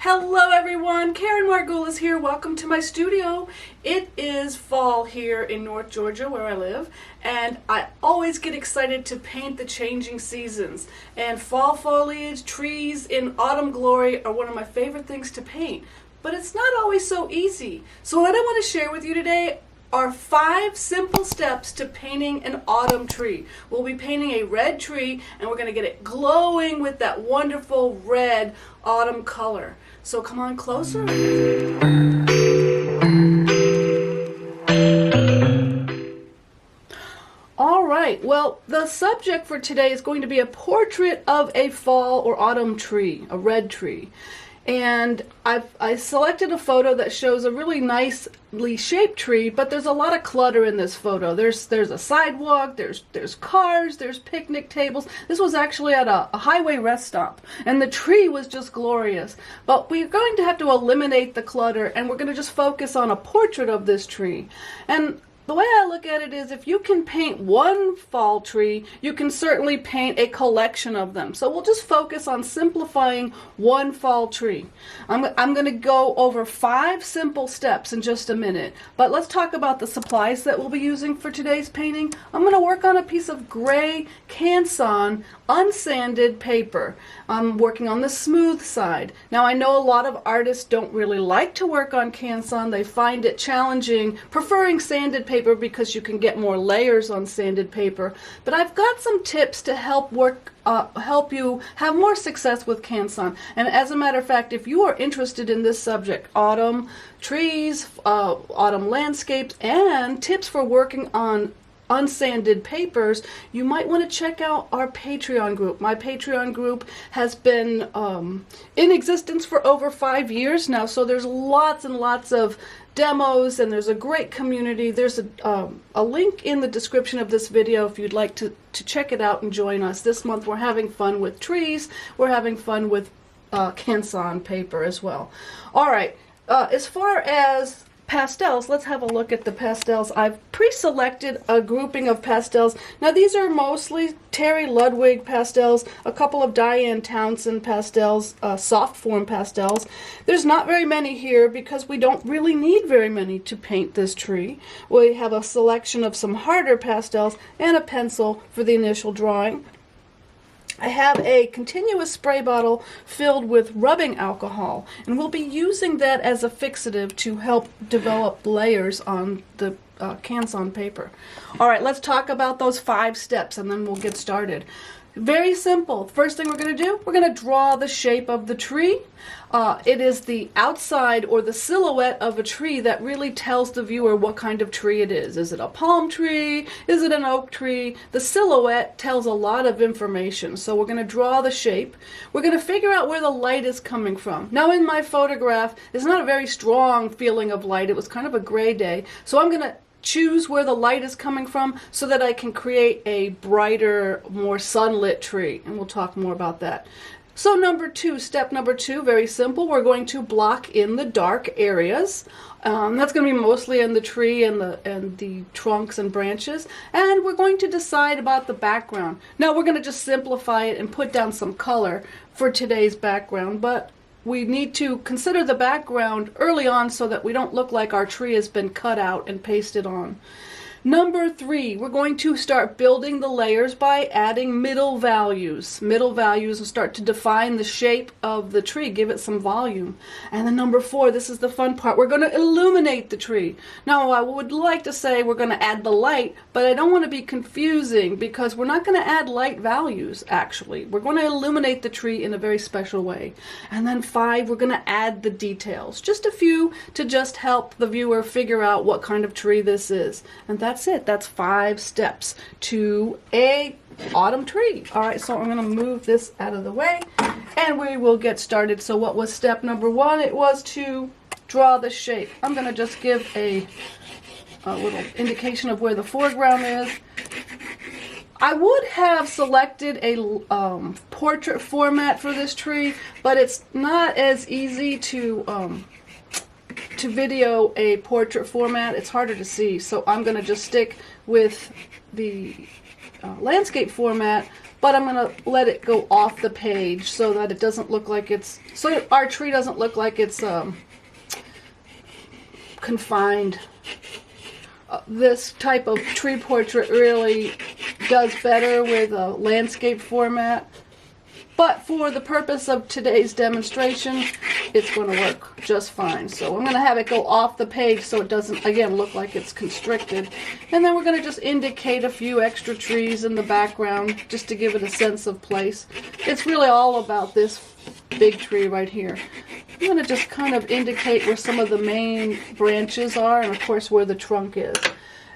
Hello everyone, Karen Margulis here. Welcome to my studio. It is fall here in North Georgia where I live, and I always get excited to paint the changing seasons. And fall foliage, trees in autumn glory are one of my favorite things to paint. But it's not always so easy. So what I want to share with you today are 5 simple steps to painting an autumn tree. We'll be painting a red tree and we're going to get it glowing with that wonderful red autumn color. So come on closer. All right, well, the subject for today is going to be a portrait of a fall or autumn tree, a red tree. And I selected a photo that shows a really nicely shaped tree, but there's a lot of clutter in this photo. There's a sidewalk, there's cars, there's picnic tables. This was actually at a highway rest stop, and the tree was just glorious. But we're going to have to eliminate the clutter, and we're going to just focus on a portrait of this tree. And the way I look at it is, if you can paint one fall tree, you can certainly paint a collection of them. So we'll just focus on simplifying one fall tree. I'm going to go over 5 simple steps in just a minute. But let's talk about the supplies that we'll be using for today's painting. I'm going to work on a piece of gray Canson unsanded paper. I'm working on the smooth side. Now I know a lot of artists don't really like to work on Canson. They find it challenging, preferring sanded paper because you can get more layers on sanded paper. But I've got some tips to help you have more success with Canson. And as a matter of fact, if you are interested in this subject, autumn trees, autumn landscapes, and tips for working on unsanded papers, you might want to check out our Patreon group. My Patreon group has been in existence for over 5 years now, so there's lots and lots of demos, and there's a great community. There's a link in the description of this video if you'd like to check it out and join us. This month we're having fun with trees. We're having fun with Canson paper as well. All right, as far as pastels, let's have a look at the pastels. I've pre-selected a grouping of pastels. Now these are mostly Terry Ludwig pastels, a couple of Diane Townsend pastels, soft form pastels. There's not very many here because we don't really need very many to paint this tree. We have a selection of some harder pastels and a pencil for the initial drawing. I have a continuous spray bottle filled with rubbing alcohol, and we'll be using that as a fixative to help develop layers on the Canson paper. All right, let's talk about those 5 steps and then we'll get started. Very simple. First thing we're going to do, we're going to draw the shape of the tree. It is the outside or the silhouette of a tree that really tells the viewer what kind of tree it is. Is it a palm tree? Is it an oak tree? The silhouette tells a lot of information. So we're going to draw the shape. We're going to figure out where the light is coming from. Now in my photograph, it's not a very strong feeling of light. It was kind of a gray day. So I'm going to choose where the light is coming from so that I can create a brighter, more sunlit tree, and we'll talk more about that. So step number two, very simple. We're going to block in the dark areas. That's going to be mostly in the tree and the trunks and branches. And we're going to decide about the background. Now we're going to just simplify it and put down some color for today's background, but we need to consider the background early on so that we don't look like our tree has been cut out and pasted on. Number 3, we're going to start building the layers by adding middle values. Middle values will start to define the shape of the tree, give it some volume. And then number 4, this is the fun part, we're going to illuminate the tree. Now I would like to say we're going to add the light, but I don't want to be confusing because we're not going to add light values actually. We're going to illuminate the tree in a very special way. And then 5, we're going to add the details. Just a few to just help the viewer figure out what kind of tree this is. And that's it. That's 5 steps to a autumn tree. All right, so I'm going to move this out of the way and we will get started. So what was step number 1? It was to draw the shape. I'm going to just give a little indication of where the foreground is. I would have selected a portrait format for this tree, but it's not as easy to video a portrait format. It's harder to see, so I'm going to just stick with the landscape format, but I'm going to let it go off the page so that it doesn't look like it's, so our tree doesn't look like it's confined. This type of tree portrait really does better with a landscape format, but for the purpose of today's demonstration, it's going to work just fine. So I'm going to have it go off the page so it doesn't, again, look like it's constricted. And then we're going to just indicate a few extra trees in the background just to give it a sense of place. It's really all about this big tree right here. I'm going to just kind of indicate where some of the main branches are, and of course where the trunk is.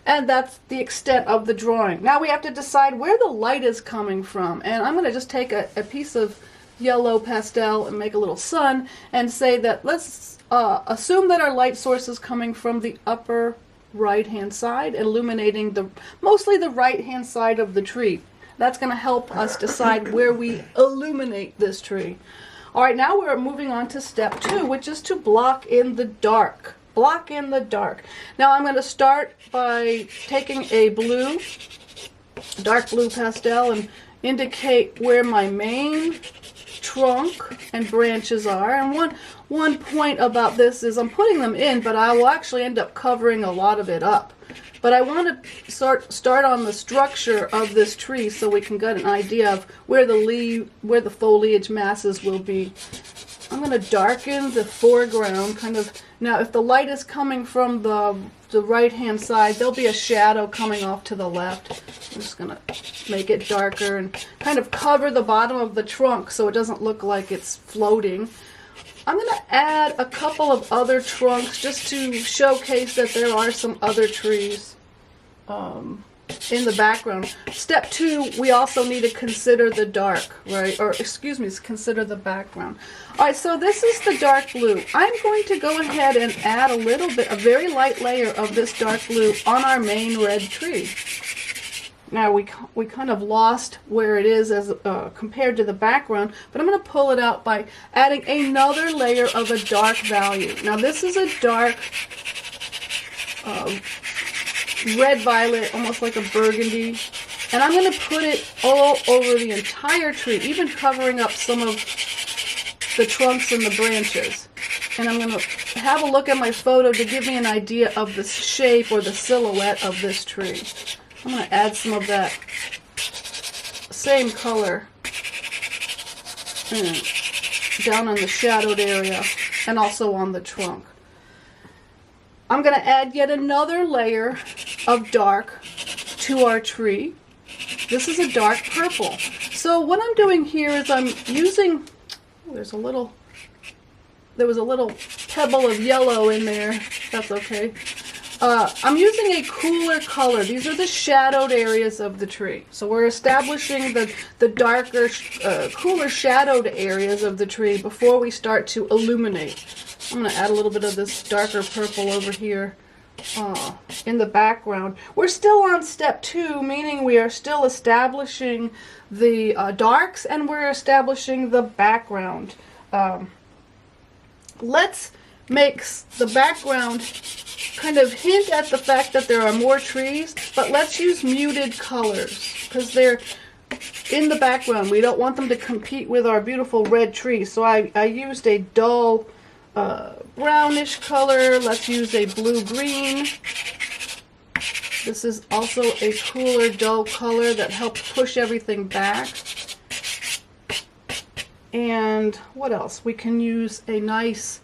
And that's the extent of the drawing. Now we have to decide where the light is coming from. And I'm going to just take a piece of yellow pastel and make a little sun and say that let's assume that our light source is coming from the upper right hand side, illuminating mostly the right hand side of the tree. That's going to help us decide where we illuminate this tree. All right, now we're moving on to step 2, which is to block in the dark. Block in the dark. Now I'm going to start by taking a blue, dark blue pastel, and indicate where my main trunk and branches are. And one point about this is I'm putting them in, but I will actually end up covering a lot of it up. But I want to start on the structure of this tree so we can get an idea of where the foliage masses will be. I'm going to darken the foreground kind of. Now if the light is coming from the right hand side, there'll be a shadow coming off to the left. I'm just going to make it darker and kind of cover the bottom of the trunk so it doesn't look like it's floating. I'm going to add a couple of other trunks just to showcase that there are some other trees in the background. Step 2, we also need to consider the dark, right? Or excuse me, consider the background. All right, so this is the dark blue. I'm going to go ahead and add a very light layer of this dark blue on our main red tree. Now we kind of lost where it is as compared to the background, but I'm going to pull it out by adding another layer of a dark value. Now this is a dark red violet, almost like a burgundy, and I'm going to put it all over the entire tree, even covering up some of the trunks and the branches. And I'm going to have a look at my photo to give me an idea of the shape or the silhouette of this tree. I'm going to add some of that same color down on the shadowed area and also on the trunk. I'm going to add yet another layer of dark to our tree. This is a dark purple. So what I'm doing here is I'm using, there was a little pebble of yellow in there. That's okay. I'm using a cooler color. These are the shadowed areas of the tree. So we're establishing the darker, cooler shadowed areas of the tree before we start to illuminate. I'm going to add a little bit of this darker purple over here in the background. We're still on step 2, meaning we are still establishing the darks and we're establishing the background. Let's make the background kind of hint at the fact that there are more trees, but let's use muted colors because they're in the background. We don't want them to compete with our beautiful red tree. So I used a dull brownish color. Let's use a blue-green. This is also a cooler, dull color that helps push everything back. And what else? We can use a nice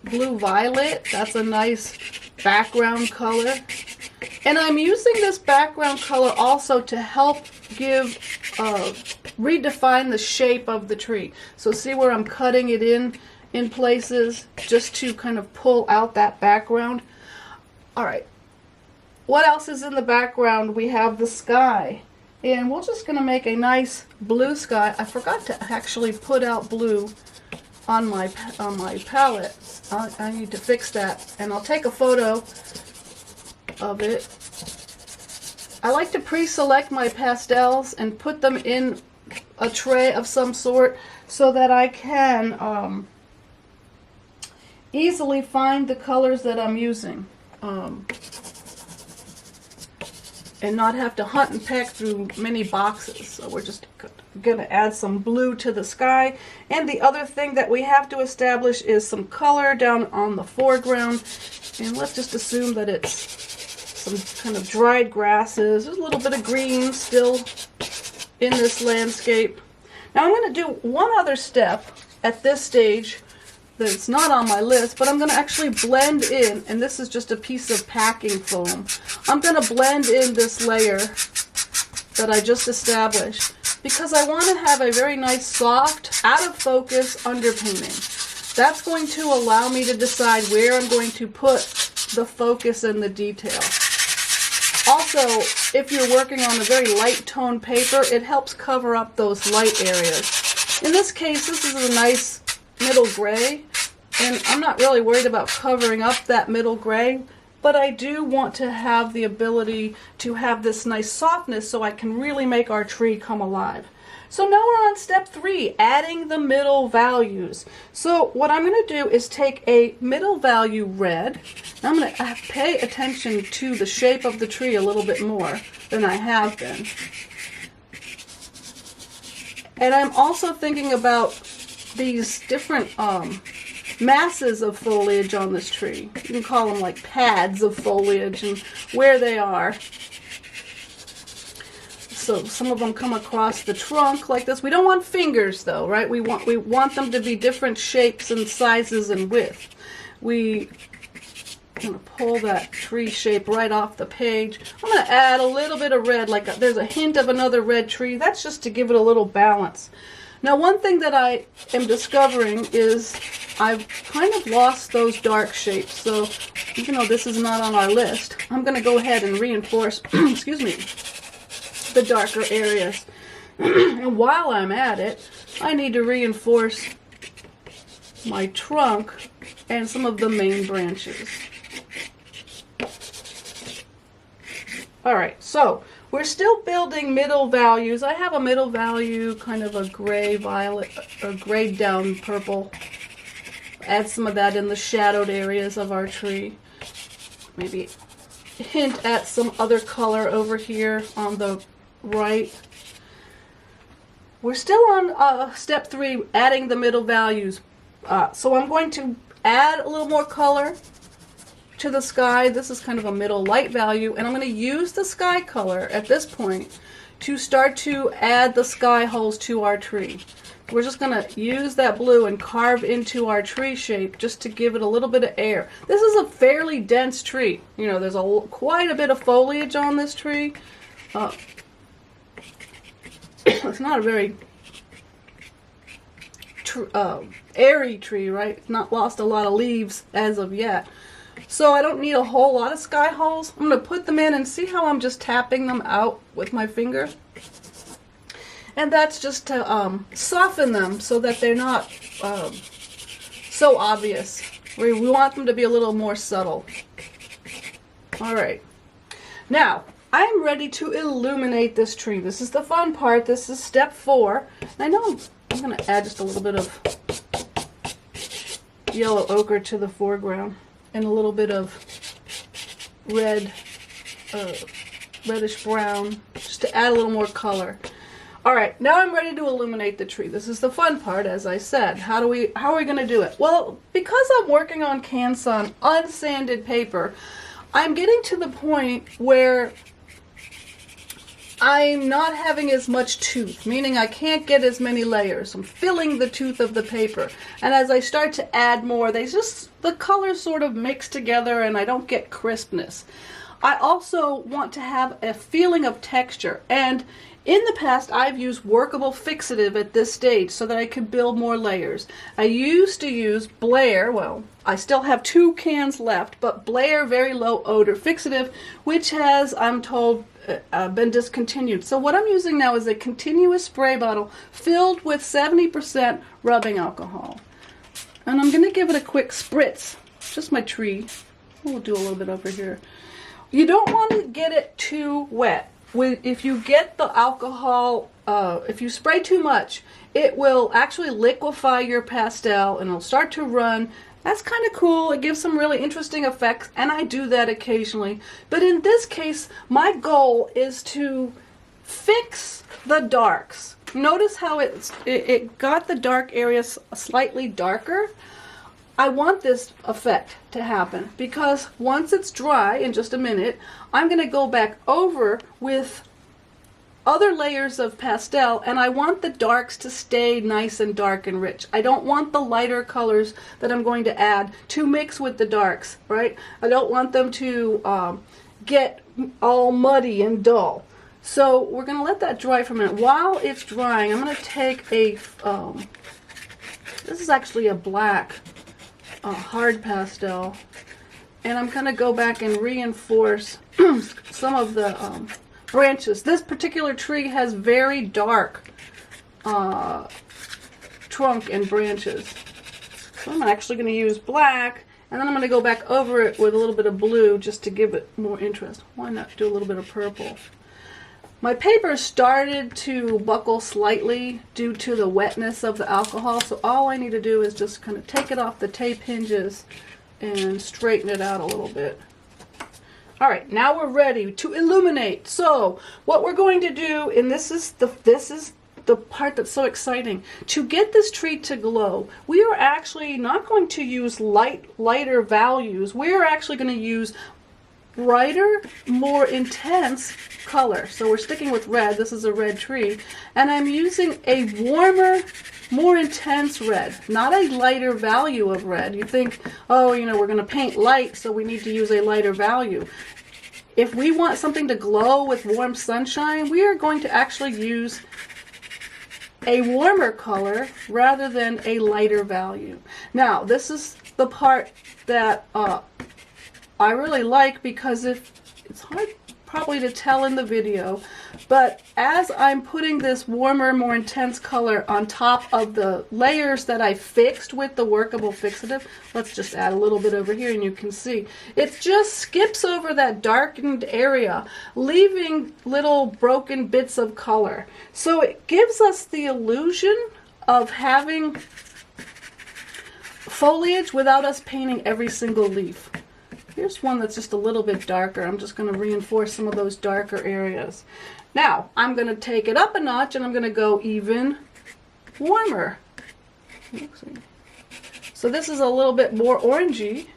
blue-violet. That's a nice background color. And I'm using this background color also to help give redefine the shape of the tree. So see where I'm cutting it in places just to kind of pull out that background. All right, what else is in the background? We have the sky, and we're just going to make a nice blue sky. I forgot to actually put out blue on my palette. I need to fix that, and I'll take a photo of it. I like to pre-select my pastels and put them in a tray of some sort so that I can easily find the colors that I'm using. and not have to hunt and peck through many boxes. So we're just going to add some blue to the sky. And the other thing that we have to establish is some color down on the foreground. And let's just assume that it's some kind of dried grasses. There's a little bit of green still in this landscape. Now I'm going to do one other step at this stage that's not on my list, but I'm going to actually blend in, and this is just a piece of packing foam. I'm going to blend in this layer that I just established because I want to have a very nice soft, out of focus underpainting. That's going to allow me to decide where I'm going to put the focus and the detail. Also, if you're working on a very light tone paper, it helps cover up those light areas. In this case, this is a nice middle gray, and I'm not really worried about covering up that middle gray, but I do want to have the ability to have this nice softness so I can really make our tree come alive. So now we're on step 3, adding the middle values. So what I'm going to do is take a middle value red. I'm going to pay attention to the shape of the tree a little bit more than I have been. And I'm also thinking about these different masses of foliage on this tree. You can call them like pads of foliage and where they are. So some of them come across the trunk like this. We don't want fingers though, right? We want them to be different shapes and sizes and width. I'm going to pull that tree shape right off the page. I'm going to add a little bit of red, like there's a hint of another red tree. That's just to give it a little balance. Now one thing that I am discovering is I've kind of lost those dark shapes. So even though this is not on our list, I'm going to go ahead and reinforce, excuse me, the darker areas. And while I'm at it, I need to reinforce my trunk and some of the main branches. Alright, so we're still building middle values. I have a middle value, kind of a gray violet, or grayed down purple. Add some of that in the shadowed areas of our tree. Maybe hint at some other color over here on the right. We're still on step 3, adding the middle values. So I'm going to add a little more color to the sky. This is kind of a middle light value, and I'm going to use the sky color at this point to start to add the sky holes to our tree. We're just going to use that blue and carve into our tree shape just to give it a little bit of air. This is a fairly dense tree. You know, there's quite a bit of foliage on this tree. It's not a very airy tree, right? It's not lost a lot of leaves as of yet. So I don't need a whole lot of sky holes. I'm going to put them in and see how I'm just tapping them out with my finger. And that's just to soften them so that they're not so obvious. We want them to be a little more subtle. Alright. Now, I'm ready to illuminate this tree. This is the fun part. This is step 4. And I know I'm going to add just a little bit of yellow ochre to the foreground and a little bit of red, reddish brown, just to add a little more color. Alright, now I'm ready to illuminate the tree. This is the fun part, as I said. How are we going to do it? Well, because I'm working on Canson unsanded paper, I'm getting to the point where I'm not having as much tooth, meaning I can't get as many layers. I'm filling the tooth of the paper. And as I start to add more, the colors sort of mix together and I don't get crispness. I also want to have a feeling of texture. And in the past, I've used workable fixative at this stage so that I could build more layers. I used to use Blair, well, I still have 2 cans left, but Blair very low odor fixative, which has, I'm told, been discontinued. So what I'm using now is a continuous spray bottle filled with 70% rubbing alcohol. And I'm going to give it a quick spritz. Just my tree. We'll do a little bit over here. You don't want to get it too wet. If you get the alcohol, if you spray too much, it will actually liquefy your pastel and it'll start to run That's kind of cool. It gives some really interesting effects, and I do that occasionally. But in this case, my goal is to fix the darks. Notice how it got the dark areas slightly darker. I want this effect to happen because once it's dry, in just a minute, I'm going to go back over with other layers of pastel, and I want the darks to stay nice and dark and rich. I don't want the lighter colors that I'm going to add to mix with the darks, right? I don't want them to get all muddy and dull. So we're going to let that dry for a minute. While it's drying, I'm going to take a, this is actually a black hard pastel, and I'm going to go back and reinforce some of the branches. This particular tree has very dark trunk and branches. So I'm actually going to use black, and then I'm going to go back over it with a little bit of blue just to give it more interest. Why not do a little bit of purple? My paper started to buckle slightly due to the wetness of the alcohol, so all I need to do is just kind of take it off the tape hinges and straighten it out a little bit. All right, now we're ready to illuminate. So what we're going to do, and this is the part that's so exciting, to get this tree to glow, we are actually not going to use lighter values. We're actually going to use brighter, more intense color. So we're sticking with red. This is a red tree, and I'm using a warmer, more intense red, not a lighter value of red. You think, oh, you know, we're going to paint light, so we need to use a lighter value. If we want something to glow with warm sunshine, we are going to actually use a warmer color rather than a lighter value. Now, this is the part that I really like, because it's hard probably to tell in the video, but as I'm putting this warmer, more intense color on top of the layers that I fixed with the workable fixative, let's just add a little bit over here and you can see, it just skips over that darkened area, leaving little broken bits of color. So it gives us the illusion of having foliage without us painting every single leaf. Here's one that's just a little bit darker. I'm just going to reinforce some of those darker areas. Now, I'm going to take it up a notch and I'm going to go even warmer. So this is a little bit more orangey.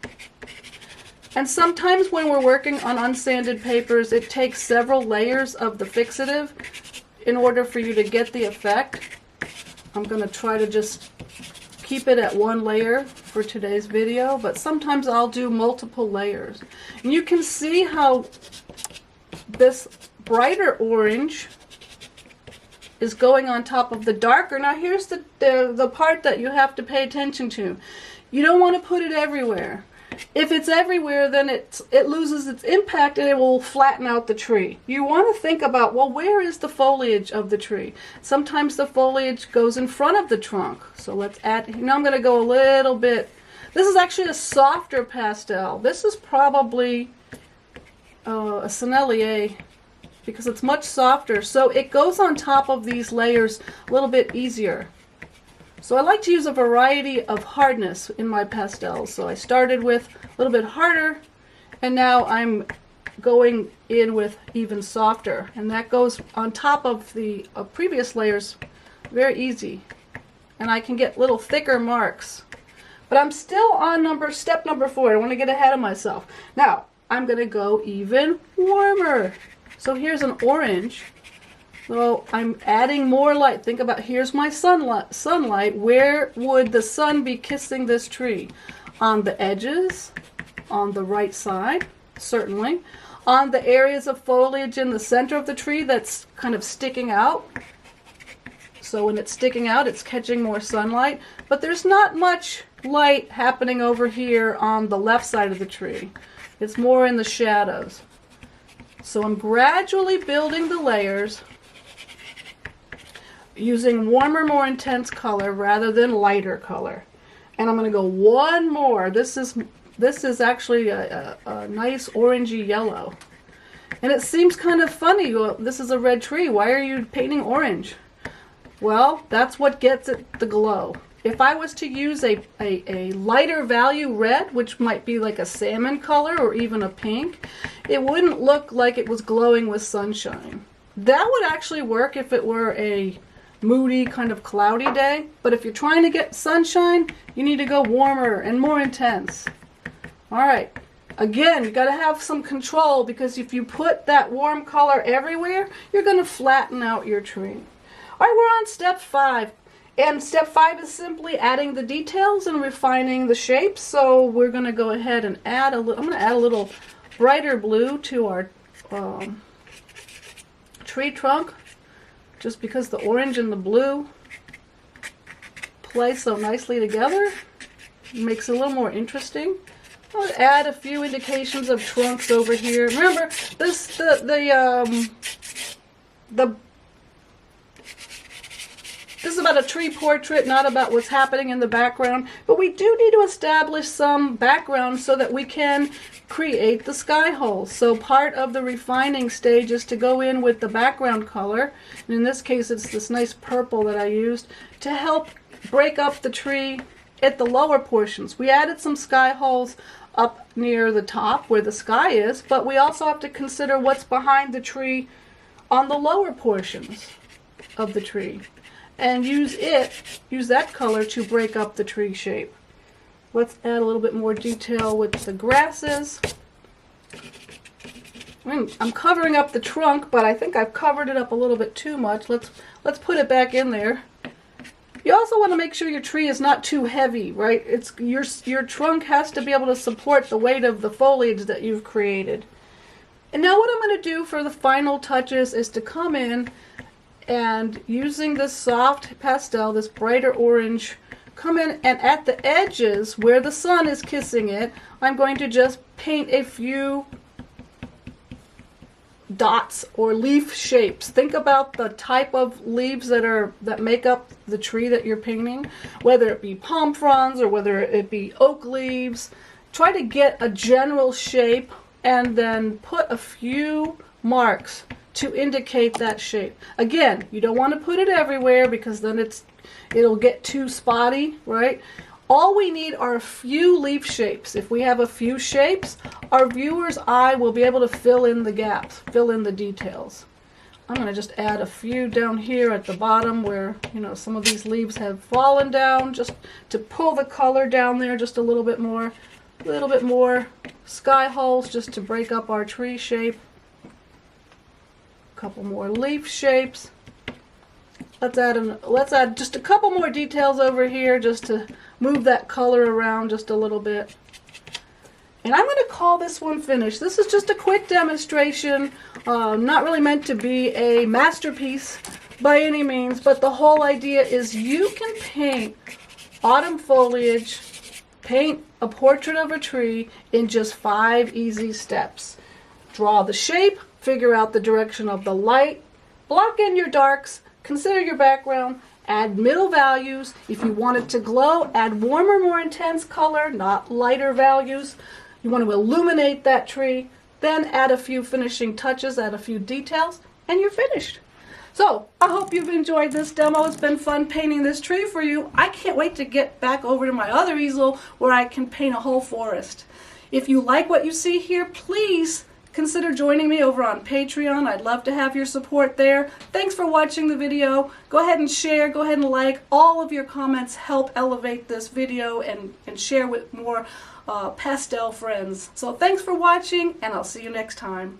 And sometimes when we're working on unsanded papers, it takes several layers of the fixative in order for you to get the effect. I'm going to try to just keep it at one layer for today's video, but sometimes I'll do multiple layers. And you can see how this brighter orange is going on top of the darker. Now here's the part that you have to pay attention to. You don't want to put it everywhere. If it's everywhere, then it loses its impact and it will flatten out the tree. You want to think about, well, where is the foliage of the tree? Sometimes the foliage goes in front of the trunk. So let's add, now I'm going to go a little bit. This is actually a softer pastel. This is probably a Sennelier because it's much softer. So it goes on top of these layers a little bit easier. So I like to use a variety of hardness in my pastels. So I started with a little bit harder, and now I'm going in with even softer. And that goes on top of the previous layers very easy. And I can get little thicker marks. But I'm still on step number 4. I don't want to get ahead of myself. Now, I'm going to go even warmer. So here's an orange. So I'm adding more light. Think about, here's my sunlight. Where would the sun be kissing this tree? On the edges, on the right side, certainly. On the areas of foliage in the center of the tree that's kind of sticking out. So when it's sticking out, it's catching more sunlight. But there's not much light happening over here on the left side of the tree. It's more in the shadows. So I'm gradually building the layers, using warmer, more intense color rather than lighter color. And I'm going to go one more. This is actually a nice orangey yellow. And it seems kind of funny. Well, this is a red tree. Why are you painting orange? Well, that's what gets it the glow. if I was to use a lighter value red, which might be like a salmon color or even a pink, it wouldn't look like it was glowing with sunshine. That would actually work if it were a moody, kind of cloudy day, but if you're trying to get sunshine, you need to go warmer and more intense. All right, again, you got to have some control, because if you put that warm color everywhere, you're going to flatten out your tree. All right, we're on step 5. And step 5 is simply adding the details and refining the shapes. So we're going to go ahead and add a little, I'm going to add a little brighter blue to our tree trunk, just because the orange and the blue play so nicely together. It makes it a little more interesting. I'll add a few indications of trunks over here. Remember, this this is about a tree portrait, not about what's happening in the background. But we do need to establish some background so that we can create the sky holes. So part of the refining stage is to go in with the background color. And in this case, it's this nice purple that I used to help break up the tree at the lower portions. We added some sky holes up near the top where the sky is, but we also have to consider what's behind the tree on the lower portions of the tree, and use that color to break up the tree shape. Let's add a little bit more detail with the grasses. I'm covering up the trunk, but I think I've covered it up a little bit too much. Let's put it back in there. You also want to make sure your tree is not too heavy, right? It's your trunk has to be able to support the weight of the foliage that you've created. And now what I'm going to do for the final touches is to come in and, using this soft pastel, this brighter orange, come in and at the edges where the sun is kissing it, I'm going to just paint a few dots or leaf shapes. Think about the type of leaves that make up the tree that you're painting, whether it be palm fronds or whether it be oak leaves. Try to get a general shape and then put a few marks to indicate that shape. Again, you don't want to put it everywhere because then it'll get too spotty, right? All we need are a few leaf shapes. If we have a few shapes, our viewer's eye will be able to fill in the gaps, fill in the details. I'm going to just add a few down here at the bottom where, some of these leaves have fallen down, just to pull the color down there just a little bit more. Sky holes just to break up our tree shape. A couple more leaf shapes. Let's add just a couple more details over here just to move that color around just a little bit. And I'm going to call this one finished. This is just a quick demonstration, not really meant to be a masterpiece by any means, but the whole idea is you can paint autumn foliage, paint a portrait of a tree in just 5 easy steps. Draw the shape, figure out the direction of the light, block in your darks, consider your background, add middle values. If you want it to glow, add warmer, more intense color, not lighter values. You want to illuminate that tree, then add a few finishing touches, add a few details, and you're finished. So, I hope you've enjoyed this demo. It's been fun painting this tree for you. I can't wait to get back over to my other easel where I can paint a whole forest. If you like what you see here, please consider joining me over on Patreon. I'd love to have your support there. Thanks for watching the video. Go ahead and share, go ahead and like. All of your comments help elevate this video and share with more pastel friends. So thanks for watching, and I'll see you next time.